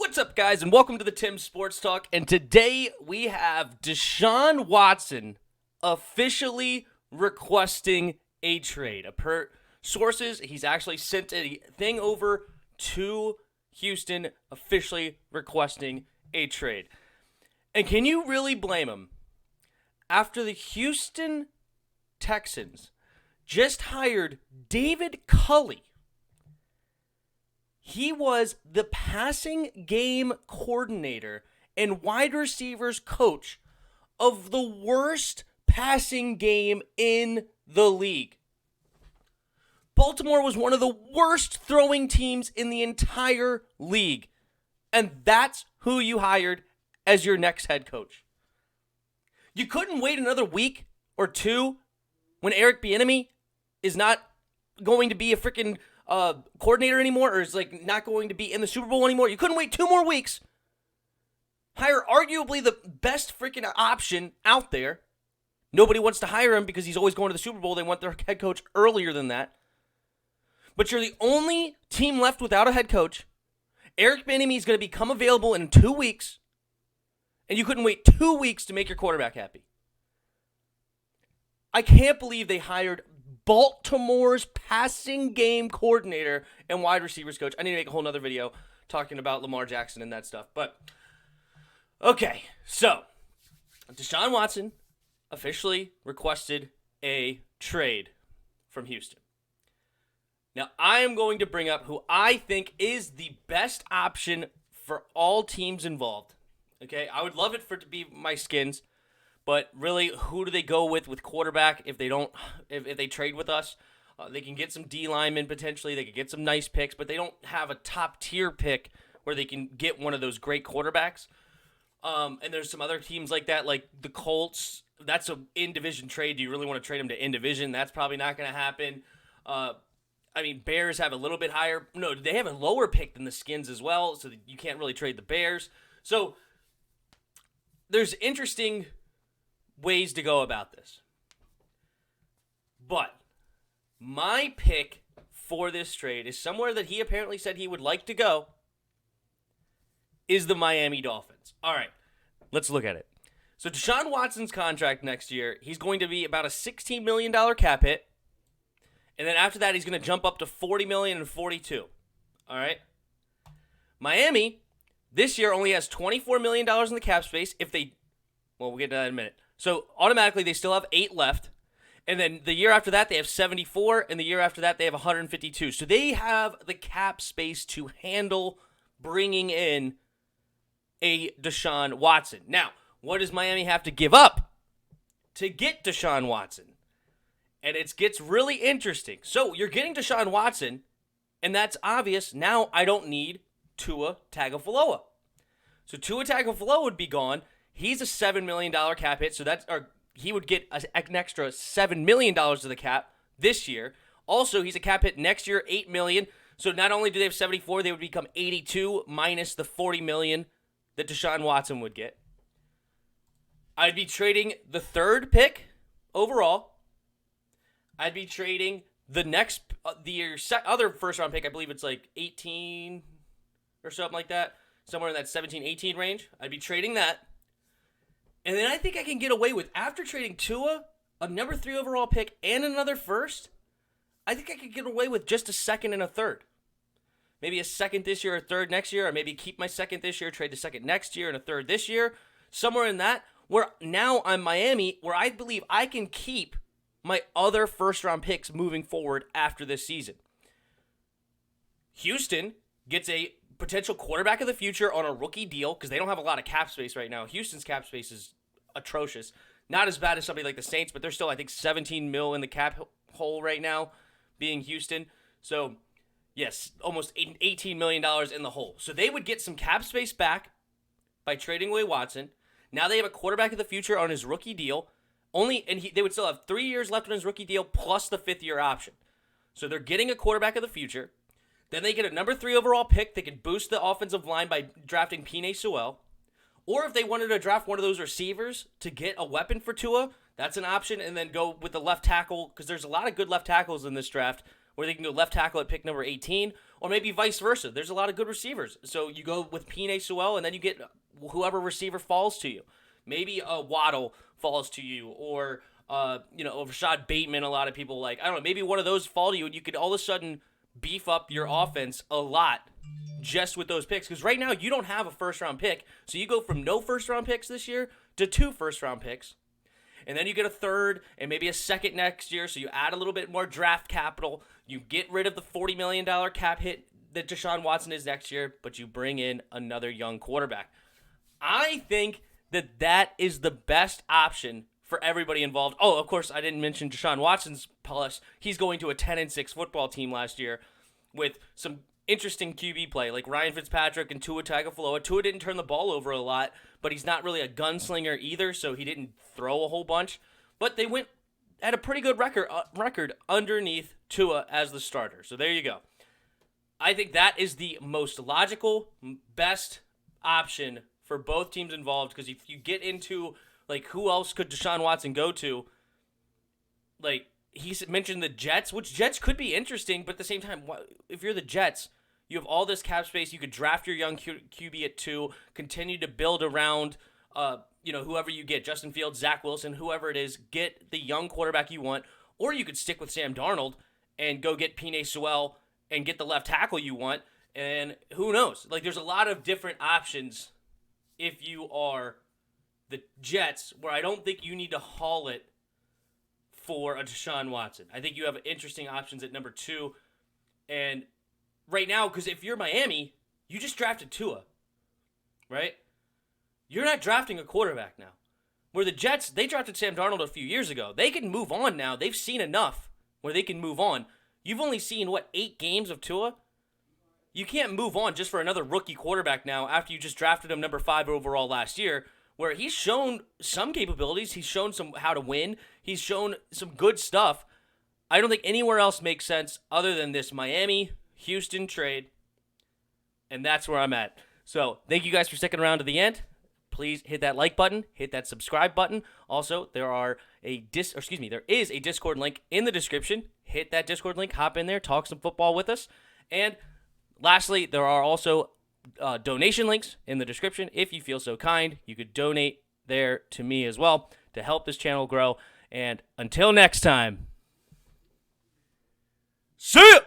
What's up, guys, and welcome to the Tim Sports Talk. And today we have Deshaun Watson officially requesting a trade. Per sources, he's actually sent a thing over to Houston officially requesting a trade. And can you really blame him? After the Houston Texans just hired David Culley. He was the passing game coordinator and wide receivers coach of the worst passing game in the league. Baltimore was one of the worst throwing teams in the entire league. And that's who you hired as your next head coach. You couldn't wait another week or two when Eric Bieniemy is not going to be a freaking coordinator anymore, or is like not going to be in the Super Bowl anymore. You couldn't wait 2 more weeks. Hire arguably the best freaking option out there. Nobody wants to hire him because he's always going to the Super Bowl. They want their head coach earlier than that. But you're the only team left without a head coach. Eric Bieniemy is going to become available in 2 weeks. And you couldn't wait 2 weeks to make your quarterback happy. I can't believe they hired Baltimore's passing game coordinator and wide receivers coach. I need to make a whole nother video talking about Lamar Jackson and that stuff. But, okay, so Deshaun Watson officially requested a trade from Houston. Now, I am going to bring up who I think is the best option for all teams involved. Okay, I would love it for it to be my Skins. But really, who do they go with quarterback if they don't? If they trade with us, they can get some D linemen potentially. They can get some nice picks, but they don't have a top tier pick where they can get one of those great quarterbacks. And there's some other teams like that, like the Colts. That's a in division trade. Do you really want to trade them to in division? That's probably not going to happen. Bears have a little bit higher. No, they have a lower pick than the Skins as well, so you can't really trade the Bears. So there's interesting ways to go about this. But my pick for this trade is somewhere that he apparently said he would like to go, is the Miami Dolphins. All right, let's look at it. So Deshaun Watson's contract next year, he's going to be about a $16 million cap hit. And then after that, he's going to jump up to $40 million and $42. All right. Miami this year only has $24 million in the cap space. We'll get to that in a minute. So automatically they still have 8 left. And then the year after that they have 74. And the year after that they have 152. So they have the cap space to handle bringing in a Deshaun Watson. Now, what does Miami have to give up to get Deshaun Watson? And it gets really interesting. So you're getting Deshaun Watson, and that's obvious. Now I don't need Tua Tagovailoa. So Tua Tagovailoa would be gone. He's a $7 million cap hit, so he would get an extra $7 million of the cap this year. Also, he's a cap hit next year, $8 million. So not only do they have 74, they would become 82 minus the $40 million that Deshaun Watson would get. I'd be trading the 3rd pick overall. I'd be trading the other first-round pick. I believe it's like 18 or something like that, somewhere in that 17-18 range. I'd be trading that. And then I think I can get away with, after trading Tua, a number 3 overall pick, and another first, I think I could get away with just a 2nd and a 3rd. Maybe a 2nd this year, a 3rd next year, or maybe keep my 2nd this year, trade the 2nd next year, and a 3rd this year. Somewhere in that, where now I'm Miami, where I believe I can keep my other first-round picks moving forward after this season. Houston gets a potential quarterback of the future on a rookie deal because they don't have a lot of cap space right now. Houston's cap space is atrocious. Not as bad as somebody like the Saints, but they're still, I think, 17 mil in the cap hole right now, being Houston. So, yes, almost $18 million in the hole. So they would get some cap space back by trading away Watson. Now they have a quarterback of the future on his rookie deal. They would still have 3 years left on his rookie deal plus the 5th-year option. So they're getting a quarterback of the future. Then they get a number 3 overall pick. They can boost the offensive line by drafting Penei Sewell. Or if they wanted to draft one of those receivers to get a weapon for Tua, that's an option. And then go with the left tackle, because there's a lot of good left tackles in this draft, or they can go left tackle at pick number 18, or maybe vice versa. There's a lot of good receivers. So you go with Penei Sewell, and then you get whoever receiver falls to you. Maybe a Waddle falls to you, or Rashad Bateman. A lot of people like, I don't know, maybe one of those fall to you, and you could all of a sudden beef up your offense a lot just with those picks. Because right now you don't have a first-round pick, so you go from no first-round picks this year to 2 first-round picks. And then you get a third and maybe a second next year, so you add a little bit more draft capital. You get rid of the $40 million cap hit that Deshaun Watson is next year, but you bring in another young quarterback. I think that is the best option for everybody involved. Oh, of course, I didn't mention Deshaun Watson's plus. He's going to a 10-6 football team last year with some interesting QB play, like Ryan Fitzpatrick and Tua Tagovailoa. Tua didn't turn the ball over a lot, but he's not really a gunslinger either, so he didn't throw a whole bunch. But they went at a pretty good record underneath Tua as the starter. So there you go. I think that is the most logical, best option for both teams involved, because if you get into, like, who else could Deshaun Watson go to? Like, he mentioned the Jets, which Jets could be interesting, but at the same time, if you're the Jets, you have all this cap space. You could draft your young QB at 2, continue to build around, whoever you get, Justin Fields, Zach Wilson, whoever it is, get the young quarterback you want, or you could stick with Sam Darnold and go get Penei Sewell and get the left tackle you want, and who knows? Like, there's a lot of different options if you are the Jets, where I don't think you need to haul it for a Deshaun Watson. I think you have interesting options at number 2, and right now, because if you're Miami, you just drafted Tua, right? You're not drafting a quarterback now. Where the Jets, they drafted Sam Darnold a few years ago. They can move on now. They've seen enough where they can move on. You've only seen, 8 games of Tua? You can't move on just for another rookie quarterback now after you just drafted him number 5 overall last year, where he's shown some capabilities. He's shown how to win. He's shown some good stuff. I don't think anywhere else makes sense other than this Miami-Houston trade, and that's where I'm at. So thank you guys for sticking around to the end. Please hit that like button, hit that subscribe button. Also, there is a Discord link in the description. Hit that Discord link, hop in there, talk some football with us. And lastly, there are also donation links in the description. If you feel so kind, you could donate there to me as well to help this channel grow. And until next time, see ya!